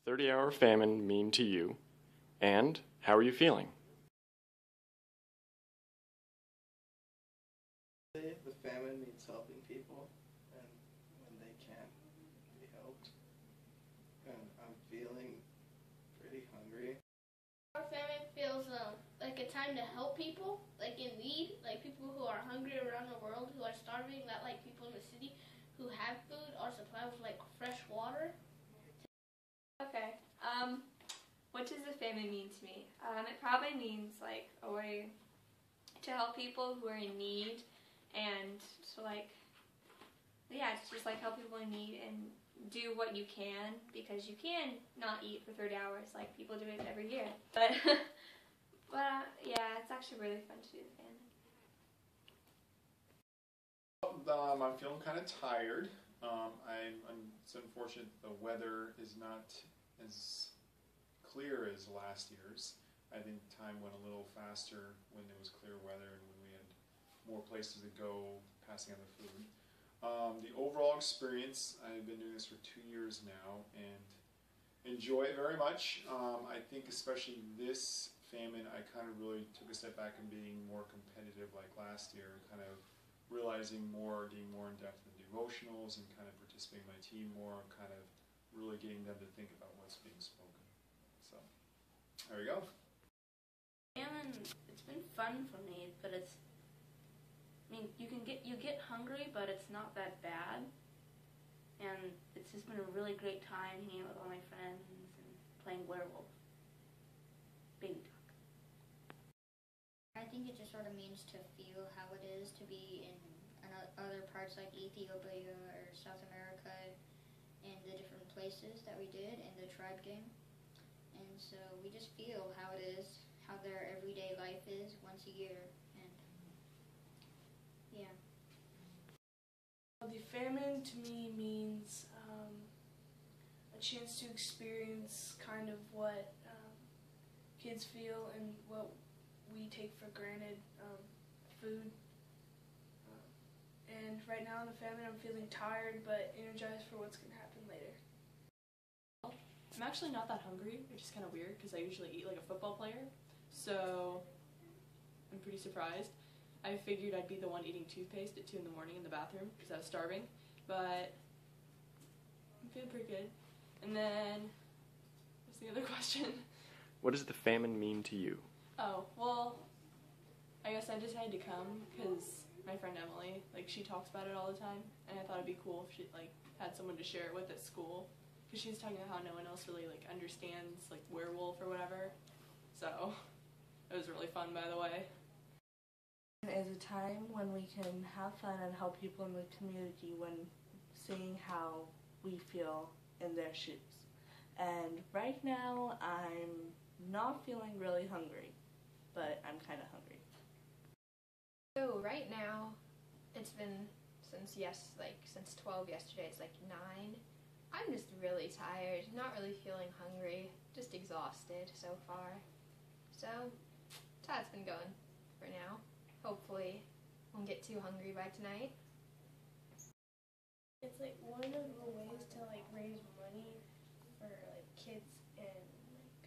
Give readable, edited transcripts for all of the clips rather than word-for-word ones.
30-hour famine mean to you? And how are you feeling? The famine means helping people, and when they can't be helped. And I'm feeling pretty hungry. Hour Famine feels like a time to help people, like in need, like people who are hungry around the world, who are starving, not like people in the city who have food or supplied with like fresh water. Okay, what does the famine mean to me? It probably means like a way to help people who are in need, and to it's just like help people in need and do what you can, because you can not eat for 30 hours like people do it every year. But yeah, it's actually really fun to do the famine. I'm feeling kind of tired. It's unfortunate the weather is not as clear as last year's. I think time went a little faster when it was clear weather and when we had more places to go passing on the food. The overall experience, I've been doing this for 2 years now and enjoy it very much. I think especially this famine, I kind of really took a step back in being more competitive like last year, kind of realizing more, getting more in depth in devotionals and kind of participating in my team more, kind of really getting them to think about what's being spoken. So, there you go. Famine, it's been fun for me, but you get hungry, but it's not that bad. And it's just been a really great time hanging out with all my friends and playing werewolf. Baby talk. I think it just sort of means to feel how it is to be in other parts like Ethiopia or South America and the different places that we did in the tribe game. And so we just feel how it is, how their everyday life is once a year. And yeah. The famine to me means a chance to experience kind of what kids feel and what we take for granted, food. And right now in the famine I'm feeling tired but energized for what's going to happen later. I'm actually not that hungry, which is kind of weird because I usually eat like a football player, so I'm pretty surprised. I figured I'd be the one eating toothpaste at 2 in the morning in the bathroom because I was starving, but I'm feeling pretty good. And then, what's the other question? What does the famine mean to you? Oh, well, I guess I just had to come because my friend Emily, she talks about it all the time, and I thought it'd be cool if she, had someone to share it with at school, because she was talking about how no one else really, understands, werewolf or whatever, so it was really fun, by the way. It is a time when we can have fun and help people in the community when seeing how we feel in their shoes. And right now, I'm not feeling really hungry, but I'm kind of hungry. So right now, it's been since 12 yesterday, it's 9. I'm just really tired, not really feeling hungry, just exhausted so far. So, that's how it's been going for now. Hopefully, won't get too hungry by tonight. It's one of the ways to raise money for kids in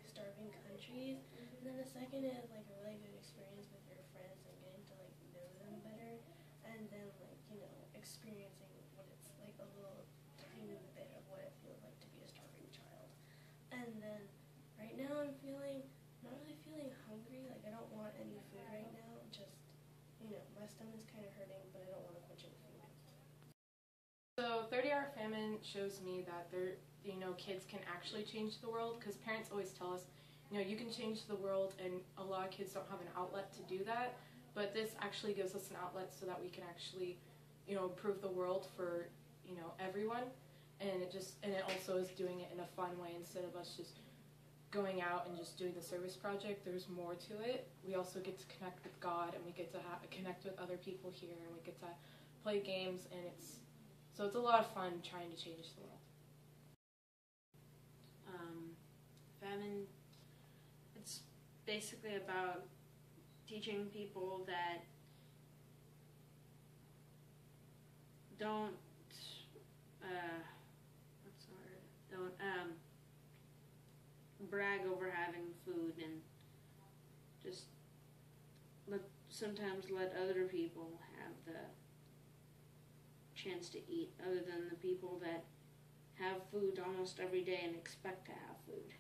starving countries, and then the second is a really good experience with your friends and getting to know them better, and then experiencing what it's a little tiny bit of what it feels like to be a starving child. And then right now I'm not really feeling hungry, I don't want any food right now, just my stomach's kind of hurting, but I don't want to quench any food. So 30-hour famine shows me that kids can actually change the world, because parents always tell us, you can change the world, and a lot of kids don't have an outlet to do that, but this actually gives us an outlet so that we can actually, improve the world for, everyone, and it also is doing it in a fun way instead of us just going out and just doing the service project. There's more to it. We also get to connect with God, and we get to connect with other people here, and we get to play games, and it's a lot of fun trying to change the world. Famine, it's basically about teaching people that don't brag over having food and just sometimes let other people have the chance to eat, other than the people that have food almost every day and expect to have food.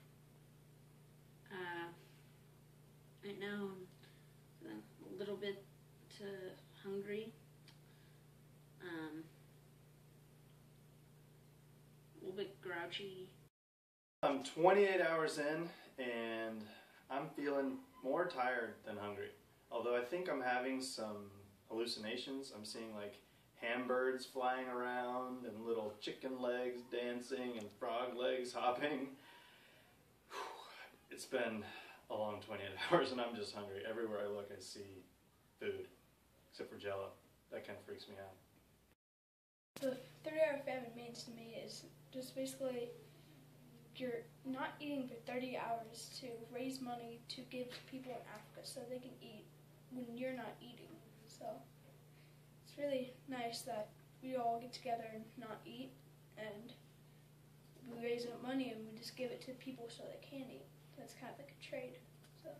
Right now I'm a little bit hungry. A little bit grouchy. I'm 28 hours in and I'm feeling more tired than hungry. Although I think I'm having some hallucinations. I'm seeing like handbirds flying around and little chicken legs dancing and frog legs hopping. It's been a long 28 hours and I'm just hungry. Everywhere I look I see food, except for Jell-O. That kind of freaks me out. The 30-hour famine means to me is just basically you're not eating for 30 hours to raise money to give to people in Africa so they can eat when you're not eating. So it's really nice that we all get together and not eat, and we raise up money and we just give it to people so they can eat. That's kind of like a trade. So.